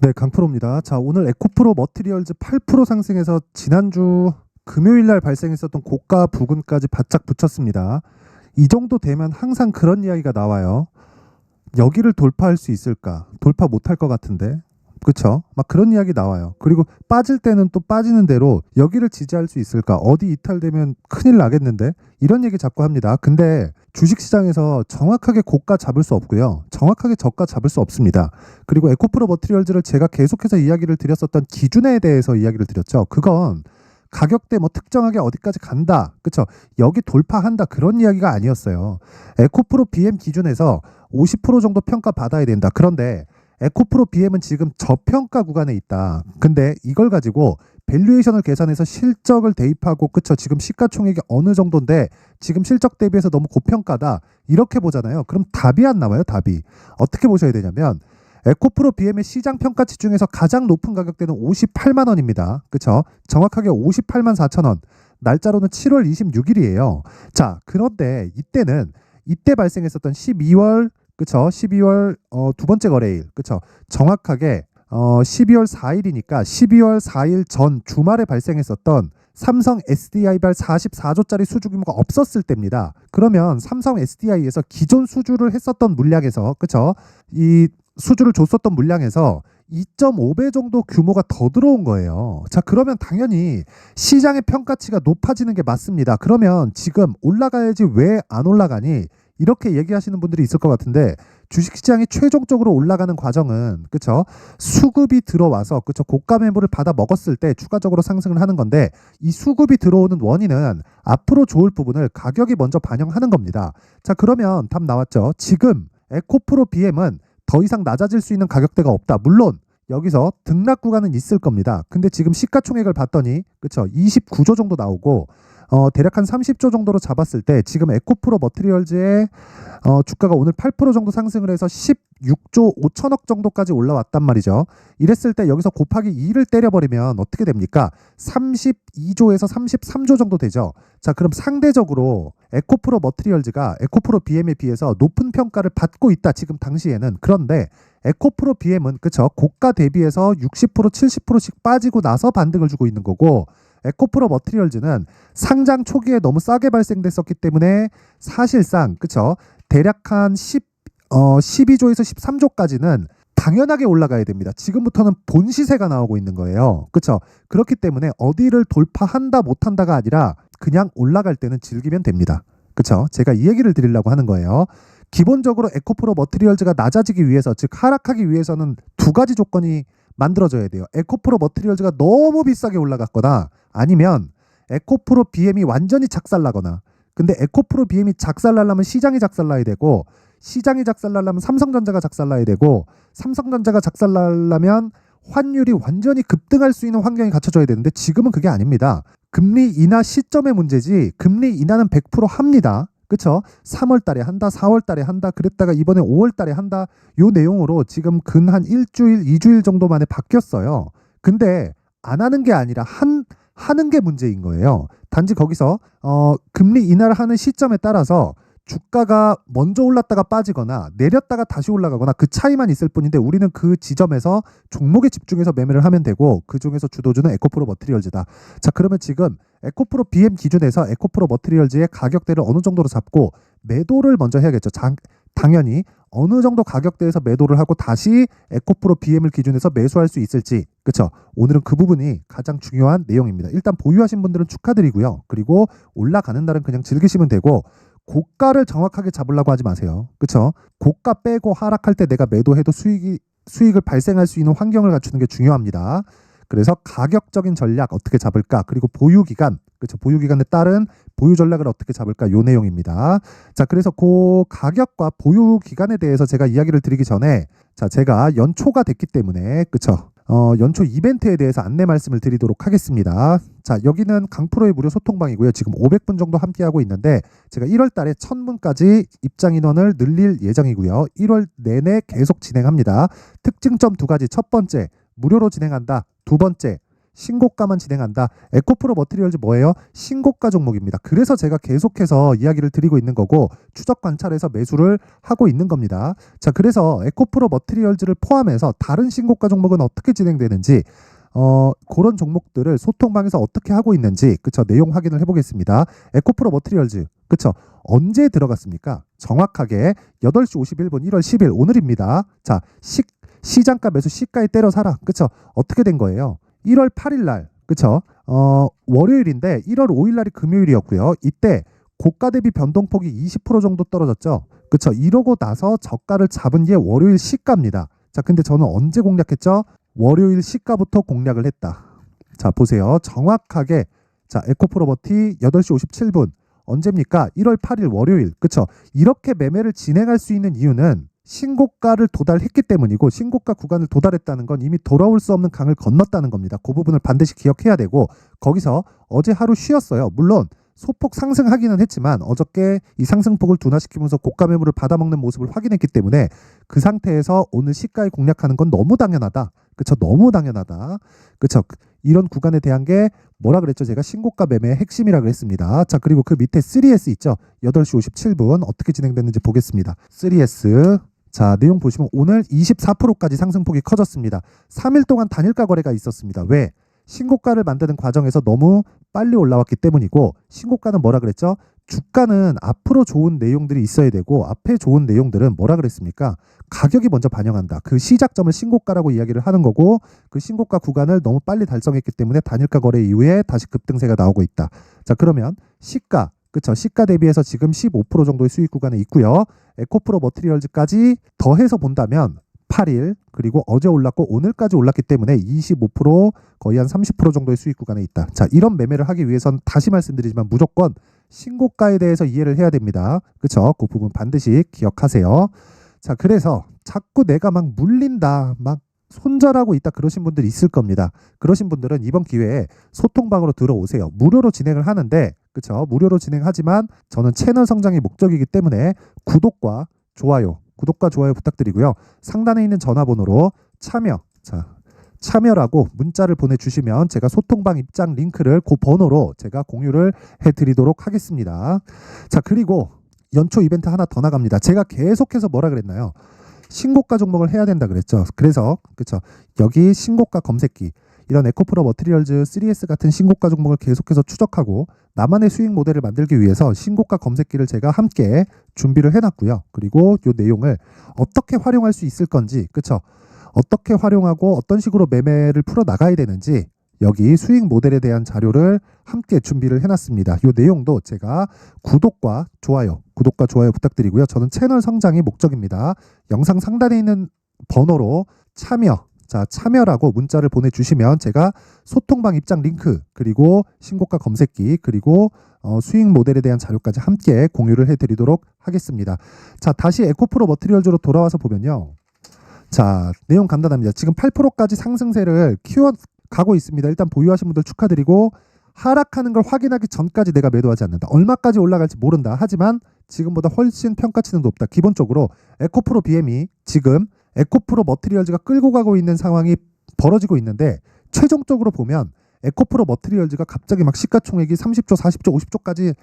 네, 강프로입니다. 자, 오늘 에코프로 머티리얼즈 8% 상승해서 지난주 금요일 날 발생했었던 고가 부근까지 바짝 붙였습니다. 이 정도 되면 항상 그런 이야기가 나와요. 여기를 돌파할 수 있을까? 돌파 못할 것 같은데. 그쵸? 막 그런 이야기 나와요. 그리고 빠질 때는 또 빠지는 대로 여기를 지지할 수 있을까? 어디 이탈되면 큰일 나겠는데? 이런 얘기 자꾸 합니다. 근데 주식시장에서 정확하게 고가 잡을 수 없고요. 정확하게 저가 잡을 수 없습니다. 그리고 에코프로 머티리얼즈를 제가 계속해서 이야기를 드렸었던 기준에 대해서 이야기를 드렸죠. 그건 가격대 뭐 특정하게 어디까지 간다. 그쵸? 여기 돌파한다. 그런 이야기가 아니었어요. 에코프로 BM 기준에서 50% 정도 평가 받아야 된다. 그런데 에코프로 BM은 지금 저평가 구간에 있다. 근데 이걸 가지고 밸류에이션을 계산해서 실적을 대입하고 그쵸? 지금 시가총액이 어느 정도인데 지금 실적 대비해서 너무 고평가다. 이렇게 보잖아요. 그럼 답이 안 나와요. 답이. 어떻게 보셔야 되냐면 에코프로 BM의 시장 평가치 중에서 가장 높은 가격대는 58만 원입니다. 그쵸? 정확하게 58만 4천 원. 날짜로는 7월 26일이에요. 자, 그런데 이때 발생했었던 12월 그쵸? 12월 두 번째 거래일. 그쵸? 정확하게 12월 4일이니까 12월 4일 전 주말에 발생했었던 삼성 SDI발 44조짜리 수주 규모가 없었을 때입니다. 그러면 삼성 SDI에서 기존 수주를 했었던 물량에서 그쵸? 이 수주를 줬었던 물량에서 2.5배 정도 규모가 더 들어온 거예요. 자, 그러면 당연히 시장의 평가치가 높아지는 게 맞습니다. 그러면 지금 올라가야지 왜 안 올라가니? 이렇게 얘기하시는 분들이 있을 것 같은데 주식시장이 최종적으로 올라가는 과정은 그쵸? 수급이 들어와서 그쵸? 고가 매물을 받아 먹었을 때 추가적으로 상승을 하는 건데 이 수급이 들어오는 원인은 앞으로 좋을 부분을 가격이 먼저 반영하는 겁니다. 자, 그러면 답 나왔죠? 지금 에코프로 BM은 더 이상 낮아질 수 있는 가격대가 없다. 물론 여기서 등락 구간은 있을 겁니다. 근데 지금 시가총액을 봤더니 그쵸? 29조 정도 나오고 대략 한 30조 정도로 잡았을 때 지금 에코프로 머티리얼즈의 주가가 오늘 8% 정도 상승을 해서 16조 5천억 정도까지 올라왔단 말이죠. 이랬을 때 여기서 곱하기 2를 때려버리면 어떻게 됩니까? 32조에서 33조 정도 되죠. 자, 그럼 상대적으로 에코프로 머티리얼즈가 에코프로 BM에 비해서 높은 평가를 받고 있다. 지금 당시에는. 그런데 에코프로 BM은 그쵸? 고가 대비해서 60% 70%씩 빠지고 나서 반등을 주고 있는 거고 에코프로 머티리얼즈는 상장 초기에 너무 싸게 발생됐었기 때문에 사실상 그쵸? 대략 한 12조에서 13조까지는 당연하게 올라가야 됩니다. 지금부터는 본 시세가 나오고 있는 거예요. 그쵸? 그렇기 때문에 어디를 돌파한다 못한다가 아니라 그냥 올라갈 때는 즐기면 됩니다. 그쵸? 제가 이 얘기를 드리려고 하는 거예요. 기본적으로 에코프로 머티리얼즈가 낮아지기 위해서 즉 하락하기 위해서는 두 가지 조건이 만들어져야 돼요. 에코프로 머티리얼즈가 너무 비싸게 올라갔거나 아니면 에코프로 BM이 완전히 작살나거나. 근데 에코프로 BM이 작살나려면 시장이 작살나야 되고 시장이 작살나려면 삼성전자가 작살나야 되고 삼성전자가 작살나려면 환율이 완전히 급등할 수 있는 환경이 갖춰져야 되는데 지금은 그게 아닙니다. 금리 인하 시점의 문제지 금리 인하는 100% 합니다. 그쵸? 3월 달에 한다, 4월 달에 한다, 그랬다가 이번에 5월 달에 한다. 요 내용으로 지금 근 한 일주일, 2주일 정도 만에 바뀌었어요. 근데 안 하는 게 아니라 하는 게 문제인 거예요. 단지 거기서 금리 인하를 하는 시점에 따라서 주가가 먼저 올랐다가 빠지거나 내렸다가 다시 올라가거나 그 차이만 있을 뿐인데 우리는 그 지점에서 종목에 집중해서 매매를 하면 되고 그 중에서 주도주는 에코프로 머티리얼즈다. 자, 그러면 지금 에코프로 BM 기준에서 에코프로 머티리얼즈의 가격대를 어느 정도로 잡고 매도를 먼저 해야겠죠. 당연히 어느 정도 가격대에서 매도를 하고 다시 에코프로 BM을 기준해서 매수할 수 있을지. 그렇죠? 오늘은 그 부분이 가장 중요한 내용입니다. 일단 보유하신 분들은 축하드리고요. 그리고 올라가는 날은 그냥 즐기시면 되고 고가를 정확하게 잡으려고 하지 마세요. 그렇죠? 고가 빼고 하락할 때 내가 매도해도 수익을 발생할 수 있는 환경을 갖추는 게 중요합니다. 그래서 가격적인 전략 어떻게 잡을까? 그리고 보유 기간, 그렇죠? 보유 기간에 따른 보유 전략을 어떻게 잡을까? 요 내용입니다. 자, 그래서 그 가격과 보유 기간에 대해서 제가 이야기를 드리기 전에 자, 제가 연초가 됐기 때문에 그렇죠? 연초 이벤트에 대해서 안내 말씀을 드리도록 하겠습니다. 자, 여기는 강프로의 무료 소통방이고요. 지금 500분 정도 함께하고 있는데 제가 1월 달에 1000분까지 입장 인원을 늘릴 예정이고요. 1월 내내 계속 진행합니다. 특징점 두 가지. 첫 번째, 무료로 진행한다. 두 번째, 신고가만 진행한다. 에코프로 머티리얼즈 뭐예요? 신고가 종목입니다. 그래서 제가 계속해서 이야기를 드리고 있는 거고 추적 관찰해서 매수를 하고 있는 겁니다. 자, 그래서 에코프로 머티리얼즈를 포함해서 다른 신고가 종목은 어떻게 진행되는지 그런 종목들을 소통방에서 어떻게 하고 있는지 그쵸 내용 확인을 해보겠습니다. 에코프로 머티리얼즈 그쵸 언제 들어갔습니까? 정확하게 8시 51분 1월 10일 오늘입니다. 자, 시장가 매수 시가에 때려 사라. 그쵸? 어떻게 된 거예요? 1월 8일 날. 그쵸? 월요일인데 1월 5일 날이 금요일이었고요. 이때 고가 대비 변동폭이 20% 정도 떨어졌죠. 그쵸? 이러고 나서 저가를 잡은 게 월요일 시가입니다. 자, 근데 저는 언제 공략했죠? 월요일 시가부터 공략을 했다. 자, 보세요. 정확하게 자, 에코프로버티 8시 57분 언제입니까? 1월 8일 월요일. 그쵸? 이렇게 매매를 진행할 수 있는 이유는 신고가를 도달했기 때문이고 신고가 구간을 도달했다는 건 이미 돌아올 수 없는 강을 건넜다는 겁니다. 그 부분을 반드시 기억해야 되고 거기서 어제 하루 쉬었어요. 물론 소폭 상승하기는 했지만 어저께 이 상승폭을 둔화시키면서 고가 매물을 받아먹는 모습을 확인했기 때문에 그 상태에서 오늘 시가에 공략하는 건 너무 당연하다. 그쵸? 너무 당연하다. 그쵸? 이런 구간에 대한 게 뭐라 그랬죠? 제가 신고가 매매의 핵심이라 그랬습니다. 자, 그리고 그 밑에 3S 있죠? 8시 57분 어떻게 진행됐는지 보겠습니다. 3S 자, 내용 보시면 오늘 24%까지 상승폭이 커졌습니다. 3일 동안 단일가 거래가 있었습니다. 왜? 신고가를 만드는 과정에서 너무 빨리 올라왔기 때문이고 신고가는 뭐라 그랬죠? 주가는 앞으로 좋은 내용들이 있어야 되고 앞에 좋은 내용들은 뭐라 그랬습니까? 가격이 먼저 반영한다. 그 시작점을 신고가라고 이야기를 하는 거고 그 신고가 구간을 너무 빨리 달성했기 때문에 단일가 거래 이후에 다시 급등세가 나오고 있다. 자, 그러면 시가 그쵸? 시가 대비해서 지금 15% 정도의 수익 구간에 있고요. 에코프로 머티리얼즈까지 더해서 본다면 8일 그리고 어제 올랐고 오늘까지 올랐기 때문에 25% 거의 한 30% 정도의 수익 구간에 있다. 자, 이런 매매를 하기 위해선 다시 말씀드리지만 무조건 신고가에 대해서 이해를 해야 됩니다. 그쵸? 그 부분 반드시 기억하세요. 자, 그래서 자꾸 내가 막 물린다 막 손절하고 있다 그러신 분들이 있을 겁니다. 그러신 분들은 이번 기회에 소통방으로 들어오세요. 무료로 진행을 하는데 그쵸? 무료로 진행하지만 저는 채널 성장이 목적이기 때문에 구독과 좋아요 부탁드리고요. 상단에 있는 전화번호로 참여라고 문자를 보내주시면 제가 소통방 입장 링크를 그 번호로 제가 공유를 해드리도록 하겠습니다. 자, 그리고 연초 이벤트 하나 더 나갑니다. 제가 계속해서 뭐라 그랬나요? 신고가 종목을 해야 된다 그랬죠. 그래서 그쵸 여기 신고가 검색기 이런 에코프로 머티리얼즈 3S 같은 신고가 종목을 계속해서 추적하고 나만의 수익 모델을 만들기 위해서 신고가 검색기를 제가 함께 준비를 해놨고요. 그리고 이 내용을 어떻게 활용할 수 있을 건지 그쵸 어떻게 활용하고 어떤 식으로 매매를 풀어 나가야 되는지 여기 수익 모델에 대한 자료를 함께 준비를 해놨습니다. 이 내용도 제가 구독과 좋아요 부탁드리고요. 저는 채널 성장이 목적입니다. 영상 상단에 있는 번호로 참여라고 문자를 보내주시면 제가 소통방 입장 링크 그리고 신고가 검색기 그리고 수익 모델에 대한 자료까지 함께 공유를 해드리도록 하겠습니다. 자, 다시 에코프로 머티리얼즈로 돌아와서 보면요. 자, 내용 간단합니다. 지금 8%까지 상승세를 키워가고 있습니다. 일단 보유하신 분들 축하드리고 하락하는 걸 확인하기 전까지 내가 매도하지 않는다. 얼마까지 올라갈지 모른다. 하지만 지금보다 훨씬 평가치는 높다. 기본적으로 에코프로 BM이 지금 에코프로 머티리얼즈가 끌고 가고 있는 상황이 벌어지고 있는데 최종적으로 보면 에코프로 머티리얼즈가 갑자기 막 시가총액이 30조, 40조, 50조까지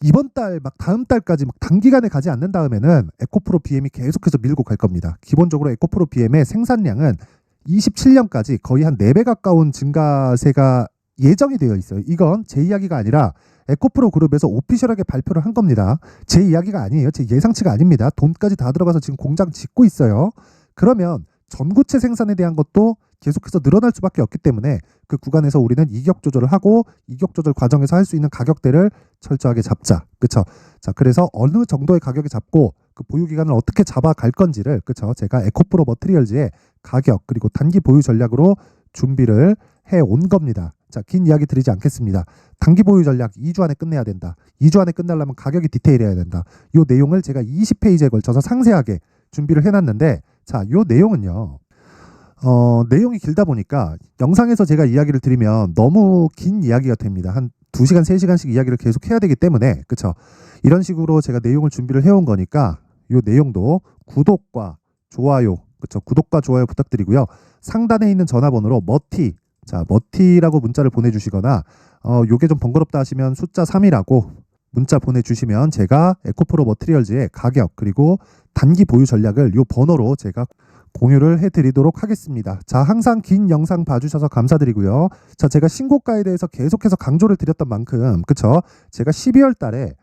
이번 달 막 다음 달까지 막 단기간에 가지 않는 다음에는 에코프로 BM이 계속해서 밀고 갈 겁니다. 기본적으로 에코프로 BM의 생산량은 27년까지 거의 한 4배 가까운 증가세가 예정이 되어 있어요. 이건 제 이야기가 아니라 에코프로 그룹에서 오피셜하게 발표를 한 겁니다. 제 이야기가 아니에요. 제 예상치가 아닙니다. 돈까지 다 들어가서 지금 공장 짓고 있어요. 그러면 전구체 생산에 대한 것도 계속해서 늘어날 수밖에 없기 때문에 그 구간에서 우리는 이격 조절을 하고 이격 조절 과정에서 할 수 있는 가격대를 철저하게 잡자. 그쵸? 자, 그래서 어느 정도의 가격에 잡고 그 보유 기간을 어떻게 잡아갈 건지를 그쵸? 제가 에코프로 머티리얼즈의 가격 그리고 단기 보유 전략으로 준비를 해 온 겁니다. 자, 긴 이야기 드리지 않겠습니다. 단기 보유 전략 2주 안에 끝내야 된다. 2주 안에 끝나려면 가격이 디테일해야 된다. 이 내용을 제가 20페이지에 걸쳐서 상세하게 준비를 해놨는데 자, 이 내용은요. 내용이 길다 보니까 영상에서 제가 이야기를 드리면 너무 긴 이야기가 됩니다. 한 2시간, 3시간씩 이야기를 계속 해야 되기 때문에 그쵸? 이런 식으로 제가 내용을 준비를 해온 거니까 이 내용도 구독과 좋아요 그쵸? 구독과 좋아요 부탁드리고요. 상단에 있는 전화번호로 자, 머티라고 문자를 보내주시거나 요게 좀 번거롭다 하시면 숫자 3이라고 문자 보내주시면 제가 에코프로 머티리얼즈의 가격 그리고 단기 보유 전략을 요 번호로 제가 공유를 해드리도록 하겠습니다. 자, 항상 긴 영상 봐주셔서 감사드리고요. 자, 제가 신고가에 대해서 계속해서 강조를 드렸던 만큼, 그쵸? 제가 12월 달에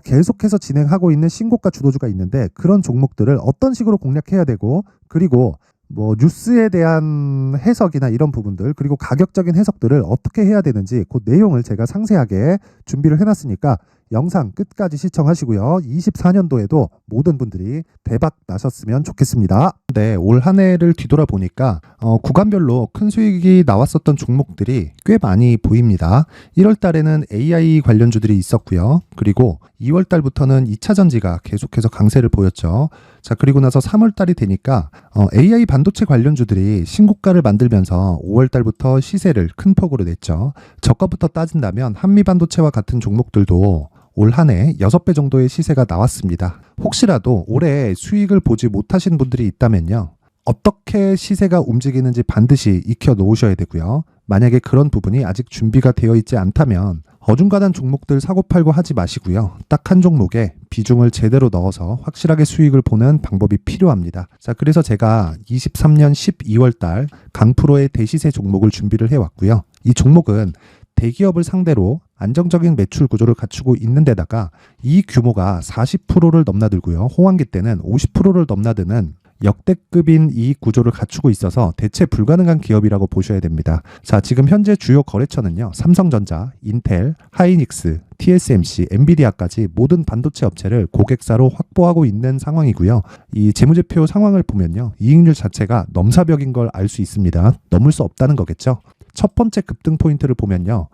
계속해서 진행하고 있는 신고가 주도주가 있는데 그런 종목들을 어떤 식으로 공략해야 되고, 그리고 뭐 뉴스에 대한 해석이나 이런 부분들, 그리고 가격적인 해석들을 어떻게 해야 되는지 그 내용을 제가 상세하게 준비를 해놨으니까 영상 끝까지 시청하시고요. 24년도에도 모든 분들이 대박 나셨으면 좋겠습니다. 네, 올 한 해를 뒤돌아보니까 구간별로 큰 수익이 나왔었던 종목들이 꽤 많이 보입니다. 1월 달에는 AI 관련주들이 있었고요. 그리고 2월 달부터는 2차 전지가 계속해서 강세를 보였죠. 자, 그리고 나서 3월 달이 되니까 AI 반도체 관련주들이 신고가를 만들면서 5월 달부터 시세를 큰 폭으로 냈죠. 저가부터 따진다면 한미 반도체와 같은 종목들도 올 한 해 6배 정도의 시세가 나왔습니다. 혹시라도 올해 수익을 보지 못하신 분들이 있다면요. 어떻게 시세가 움직이는지 반드시 익혀 놓으셔야 되고요. 만약에 그런 부분이 아직 준비가 되어 있지 않다면 어중간한 종목들 사고팔고 하지 마시고요. 딱 한 종목에 비중을 제대로 넣어서 확실하게 수익을 보는 방법이 필요합니다. 자, 그래서 제가 23년 12월 달 강프로의 대시세 종목을 준비를 해왔고요. 이 종목은 대기업을 상대로 안정적인 매출 구조를 갖추고 있는 데다가 이 규모가 40%를 넘나들고요. 호황기 때는 50%를 넘나드는 역대급인 이익 구조를 갖추고 있어서 대체 불가능한 기업이라고 보셔야 됩니다. 자, 지금 현재 주요 거래처는요. 삼성전자, 인텔, 하이닉스, TSMC, 엔비디아까지 모든 반도체 업체를 고객사로 확보하고 있는 상황이고요. 이 재무제표 상황을 보면요. 이익률 자체가 넘사벽인 걸 알 수 있습니다. 넘을 수 없다는 거겠죠. 첫 번째 급등 포인트를 보면요.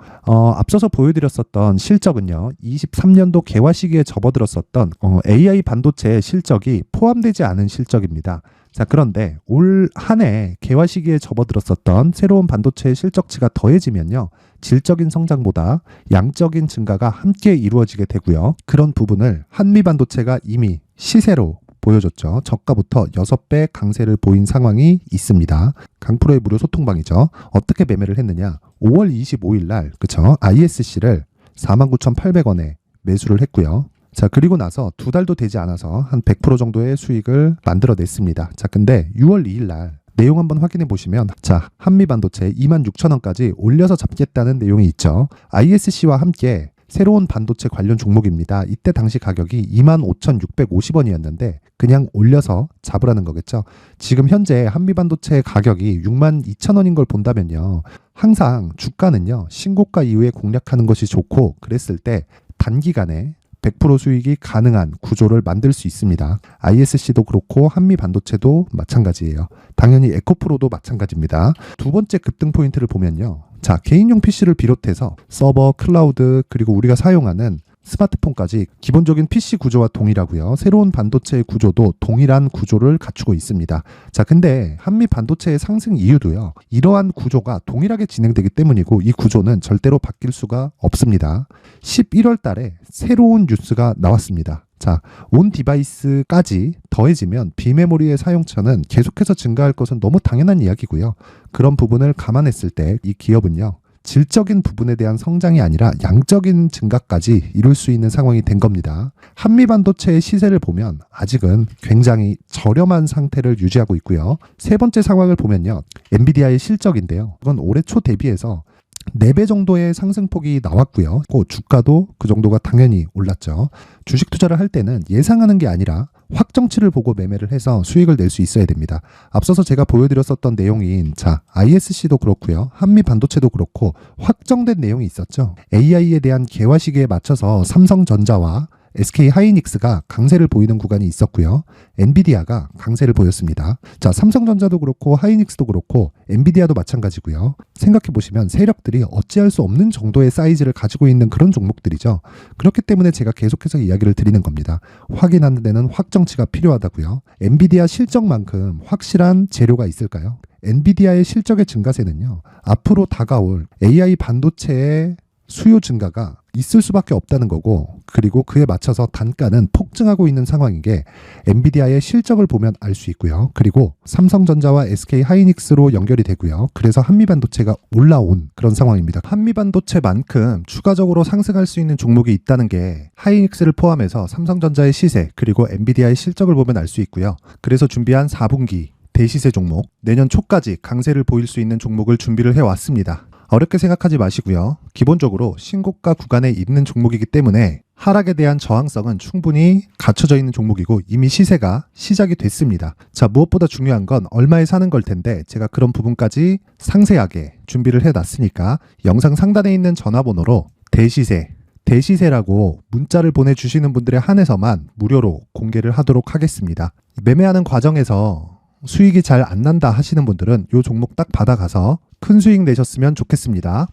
앞서서 보여드렸었던 실적은요. 23년도 개화 시기에 접어들었었던 AI 반도체의 실적이 포함되지 않은 실적입니다. 자, 그런데 올 한 해 개화 시기에 접어들었었던 새로운 반도체의 실적치가 더해지면요. 질적인 성장보다 양적인 증가가 함께 이루어지게 되고요. 그런 부분을 한미 반도체가 이미 시세로 보여줬죠. 저가부터 6배 강세를 보인 상황이 있습니다. 강프로의 무료 소통방이죠. 어떻게 매매를 했느냐. 5월 25일 날 그쵸? ISC를 49,800원에 매수를 했고요. 자, 그리고 나서 2달도 되지 않아서 한 100% 정도의 수익을 만들어냈습니다. 자, 근데 6월 2일 날 내용 한번 확인해 보시면 자, 한미반도체 26,000원까지 올려서 잡겠다는 내용이 있죠. ISC와 함께 새로운 반도체 관련 종목입니다. 이때 당시 가격이 25,650원이었는데 그냥 올려서 잡으라는 거겠죠. 지금 현재 한미반도체 가격이 62,000원인 걸 본다면요. 항상 주가는요. 신고가 이후에 공략하는 것이 좋고 그랬을 때 단기간에 100% 수익이 가능한 구조를 만들 수 있습니다. ISC도 그렇고 한미반도체도 마찬가지예요. 당연히 에코프로도 마찬가지입니다. 두 번째 급등 포인트를 보면요. 자, 개인용 PC를 비롯해서 서버, 클라우드, 그리고 우리가 사용하는 스마트폰까지 기본적인 PC 구조와 동일하고요. 새로운 반도체의 구조도 동일한 구조를 갖추고 있습니다. 자, 근데 한미 반도체의 상승 이유도요. 이러한 구조가 동일하게 진행되기 때문이고 이 구조는 절대로 바뀔 수가 없습니다. 11월 달에 새로운 뉴스가 나왔습니다. 자, 온 디바이스까지 더해지면 비메모리의 사용처는 계속해서 증가할 것은 너무 당연한 이야기고요. 그런 부분을 감안했을 때 이 기업은요. 질적인 부분에 대한 성장이 아니라 양적인 증가까지 이룰 수 있는 상황이 된 겁니다. 한미반도체의 시세를 보면 아직은 굉장히 저렴한 상태를 유지하고 있고요. 세 번째 상황을 보면요. 엔비디아의 실적인데요. 이건 올해 초 대비해서 4배 정도의 상승폭이 나왔고요. 주가도 그 정도가 당연히 올랐죠. 주식 투자를 할 때는 예상하는 게 아니라 확정치를 보고 매매를 해서 수익을 낼 수 있어야 됩니다. 앞서서 제가 보여드렸었던 내용인 자, ISC도 그렇고요. 한미 반도체도 그렇고 확정된 내용이 있었죠. AI에 대한 개화 시기에 맞춰서 삼성전자와 SK 하이닉스가 강세를 보이는 구간이 있었고요. 엔비디아가 강세를 보였습니다. 자, 삼성전자도 그렇고 하이닉스도 그렇고 엔비디아도 마찬가지고요. 생각해 보시면 세력들이 어찌할 수 없는 정도의 사이즈를 가지고 있는 그런 종목들이죠. 그렇기 때문에 제가 계속해서 이야기를 드리는 겁니다. 확인하는 데는 확정치가 필요하다고요. 엔비디아 실적만큼 확실한 재료가 있을까요? 엔비디아의 실적의 증가세는요. 앞으로 다가올 AI 반도체의 수요 증가가 있을 수밖에 없다는 거고, 그리고 그에 맞춰서 단가는 폭증하고 있는 상황인 게 엔비디아의 실적을 보면 알 수 있고요. 그리고 삼성전자와 SK 하이닉스로 연결이 되고요. 그래서 한미반도체가 올라온 그런 상황입니다. 한미반도체만큼 추가적으로 상승할 수 있는 종목이 있다는 게 하이닉스를 포함해서 삼성전자의 시세 그리고 엔비디아의 실적을 보면 알 수 있고요. 그래서 준비한 4분기 대시세 종목, 내년 초까지 강세를 보일 수 있는 종목을 준비를 해왔습니다. 어렵게 생각하지 마시고요. 기본적으로 신고가 구간에 있는 종목이기 때문에 하락에 대한 저항성은 충분히 갖춰져 있는 종목이고 이미 시세가 시작이 됐습니다. 자, 무엇보다 중요한 건 얼마에 사는 걸 텐데 제가 그런 부분까지 상세하게 준비를 해놨으니까 영상 상단에 있는 전화번호로 대시세라고 문자를 보내주시는 분들에 한해서만 무료로 공개를 하도록 하겠습니다. 매매하는 과정에서 수익이 잘 안 난다 하시는 분들은 이 종목 딱 받아가서 큰 수익 내셨으면 좋겠습니다.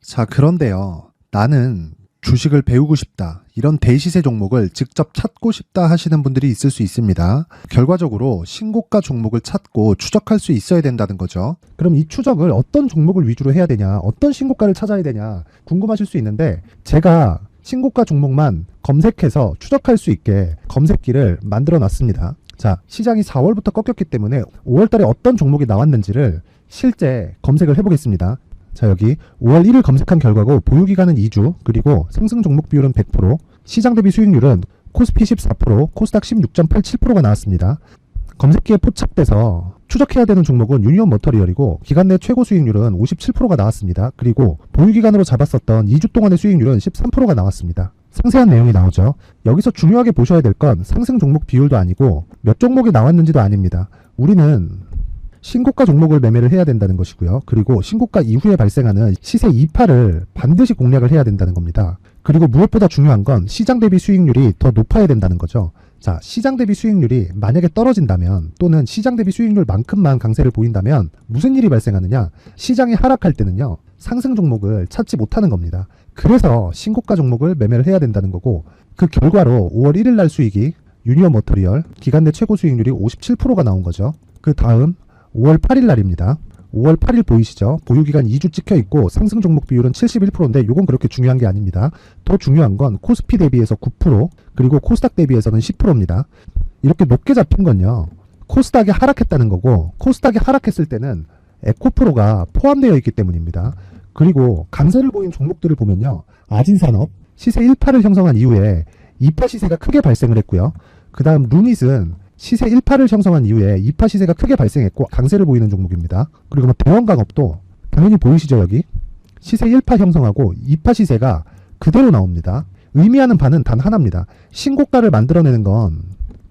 자, 그런데요. 나는 주식을 배우고 싶다. 이런 대시세 종목을 직접 찾고 싶다 하시는 분들이 있을 수 있습니다. 결과적으로 신고가 종목을 찾고 추적할 수 있어야 된다는 거죠. 그럼 이 추적을 어떤 종목을 위주로 해야 되냐, 어떤 신고가를 찾아야 되냐 궁금하실 수 있는데 제가 신고가 종목만 검색해서 추적할 수 있게 검색기를 만들어 놨습니다. 자, 시장이 4월부터 꺾였기 때문에 5월 달에 어떤 종목이 나왔는지를 실제 검색을 해보겠습니다. 자, 여기 5월 1일 검색한 결과고 보유기간은 2주, 그리고 상승 종목 비율은 100%, 시장 대비 수익률은 코스피 14%, 코스닥 16.87%가 나왔습니다. 검색기에 포착돼서 추적해야 되는 종목은 유니온 머터리얼이고 기간 내 최고 수익률은 57%가 나왔습니다. 그리고 보유기간으로 잡았었던 2주 동안의 수익률은 13%가 나왔습니다. 상세한 내용이 나오죠. 여기서 중요하게 보셔야 될 건 상승 종목 비율도 아니고 몇 종목이 나왔는지도 아닙니다. 우리는 신고가 종목을 매매를 해야 된다는 것이고요. 그리고 신고가 이후에 발생하는 시세 이파를 반드시 공략을 해야 된다는 겁니다. 그리고 무엇보다 중요한 건 시장 대비 수익률이 더 높아야 된다는 거죠. 자, 시장 대비 수익률이 만약에 떨어진다면 또는 시장 대비 수익률만큼만 강세를 보인다면 무슨 일이 발생하느냐? 시장이 하락할 때는요. 상승 종목을 찾지 못하는 겁니다. 그래서 신고가 종목을 매매를 해야 된다는 거고 그 결과로 5월 1일 날 수익이 유니온 머터리얼 기간 내 최고 수익률이 57%가 나온 거죠. 그 다음 5월 8일 날입니다. 5월 8일 보이시죠? 보유기간 2주 찍혀 있고 상승 종목 비율은 71%인데 이건 그렇게 중요한 게 아닙니다. 더 중요한 건 코스피 대비해서 9%, 그리고 코스닥 대비해서는 10%입니다. 이렇게 높게 잡힌 건요. 코스닥이 하락했다는 거고 코스닥이 하락했을 때는 에코프로가 포함되어 있기 때문입니다. 그리고 강세를 보인 종목들을 보면요. 아진산업 시세 1파를 형성한 이후에 2파 시세가 크게 발생을 했고요. 그 다음 루닛은 시세 1파를 형성한 이후에 2파 시세가 크게 발생했고 강세를 보이는 종목입니다. 그리고 대원강업도 당연히 보이시죠 여기? 시세 1파 형성하고 2파 시세가 그대로 나옵니다. 의미하는 바는 단 하나입니다. 신고가를 만들어내는 건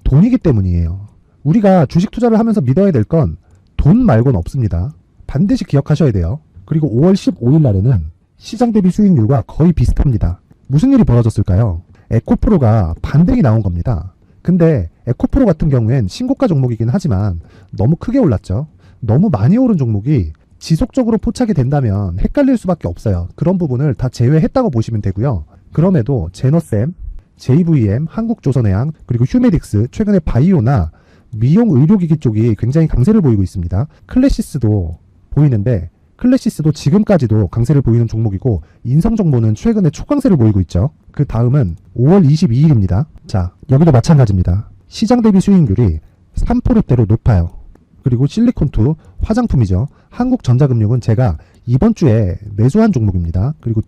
돈이기 때문이에요. 우리가 주식 투자를 하면서 믿어야 될 건 돈 말고는 없습니다. 반드시 기억하셔야 돼요. 그리고 5월 15일 날에는 시장 대비 수익률과 거의 비슷합니다. 무슨 일이 벌어졌을까요? 에코프로가 반등이 나온 겁니다. 근데 에코프로 같은 경우엔 신고가 종목이긴 하지만 너무 크게 올랐죠. 너무 많이 오른 종목이 지속적으로 포착이 된다면 헷갈릴 수밖에 없어요. 그런 부분을 다 제외했다고 보시면 되고요. 그럼에도 제너셈, JVM, 한국조선해양, 그리고 휴메딕스, 최근에 바이오나 미용 의료기기 쪽이 굉장히 강세를 보이고 있습니다. 클래시스도 보이는데 클래시스도 지금까지도 강세를 보이는 종목이고 인성정보는 최근에 초강세를 보이고 있죠. 그 다음은 5월 22일입니다. 자, 여기도 마찬가지입니다. 시장 대비 수익률이 3%대로 높아요. 그리고 실리콘2 화장품이죠. 한국전자금융은 제가 이번 주에 매수한 종목입니다. 그리고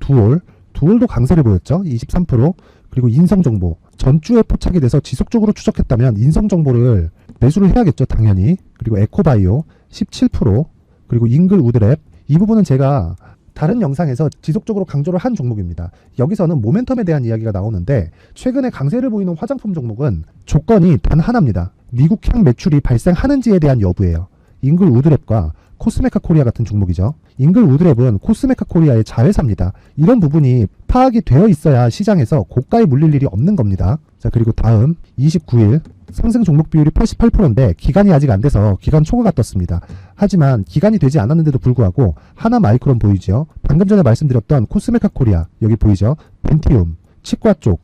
두올도 강세를 보였죠. 23%. 그리고 인성정보 전주에 포착이 돼서 지속적으로 추적했다면 인성정보를 매수를 해야겠죠. 당연히. 그리고 에코바이오 17%. 그리고 잉글 우드랩 이 부분은 제가 다른 영상에서 지속적으로 강조를 한 종목입니다. 여기서는 모멘텀에 대한 이야기가 나오는데 최근에 강세를 보이는 화장품 종목은 조건이 단 하나입니다. 미국향 매출이 발생하는지에 대한 여부예요. 잉글 우드랩과 코스메카 코리아 같은 종목이죠. 잉글 우드랩은 코스메카 코리아의 자회사입니다. 이런 부분이 파악이 되어 있어야 시장에서 고가에 물릴 일이 없는 겁니다. 자, 그리고 다음 29일 상승 종목 비율이 88%인데 기간이 아직 안 돼서 기간 초과가 떴습니다. 하지만 기간이 되지 않았는데도 불구하고 하나 마이크론 보이죠. 방금 전에 말씀드렸던 코스메카 코리아 여기 보이죠. 벤티움 치과 쪽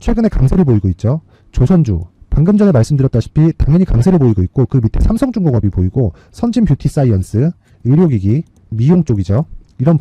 최근에 강세를 보이고 있죠. 조선주 방금 전에 말씀드렸다시피 당연히 강세를 보이고 있고 그 밑에 삼성중공업이 보이고 선진 뷰티 사이언스 의료기기 미용 쪽이죠. 이런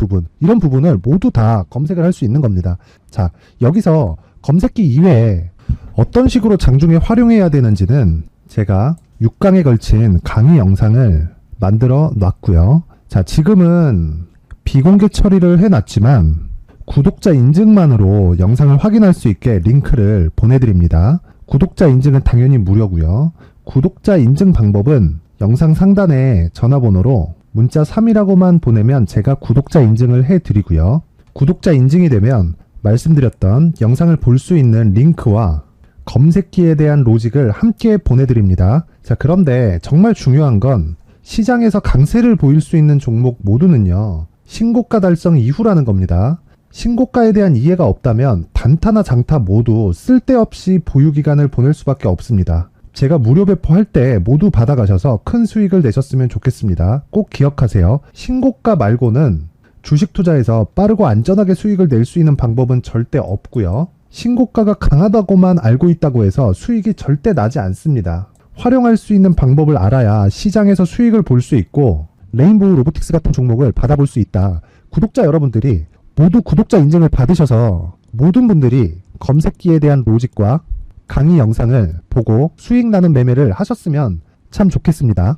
부분을 모두 다 검색을 할 수 있는 겁니다. 자, 여기서 검색기 이외에 어떤 식으로 장중에 활용해야 되는지는 제가 6강에 걸친 강의 영상을 만들어 놨고요. 자, 지금은 비공개 처리를 해놨지만 구독자 인증만으로 영상을 확인할 수 있게 링크를 보내드립니다. 구독자 인증은 당연히 무료고요. 구독자 인증 방법은 영상 상단에 전화번호로 문자 3이라고만 보내면 제가 구독자 인증을 해드리고요. 구독자 인증이 되면 말씀드렸던 영상을 볼 수 있는 링크와 검색기에 대한 로직을 함께 보내드립니다. 자, 그런데 정말 중요한 건 시장에서 강세를 보일 수 있는 종목 모두는요, 신고가 달성 이후라는 겁니다. 신고가에 대한 이해가 없다면 단타나 장타 모두 쓸데없이 보유기간을 보낼 수밖에 없습니다. 제가 무료 배포할 때 모두 받아가셔서 큰 수익을 내셨으면 좋겠습니다. 꼭 기억하세요. 신고가 말고는 주식 투자에서 빠르고 안전하게 수익을 낼 수 있는 방법은 절대 없고요. 신고가가 강하다고만 알고 있다고 해서 수익이 절대 나지 않습니다. 활용할 수 있는 방법을 알아야 시장에서 수익을 볼 수 있고 레인보우 로보틱스 같은 종목을 받아볼 수 있다. 구독자 여러분들이 모두 구독자 인증을 받으셔서 모든 분들이 검색기에 대한 로직과 강의 영상을 보고 수익 나는 매매를 하셨으면 참 좋겠습니다.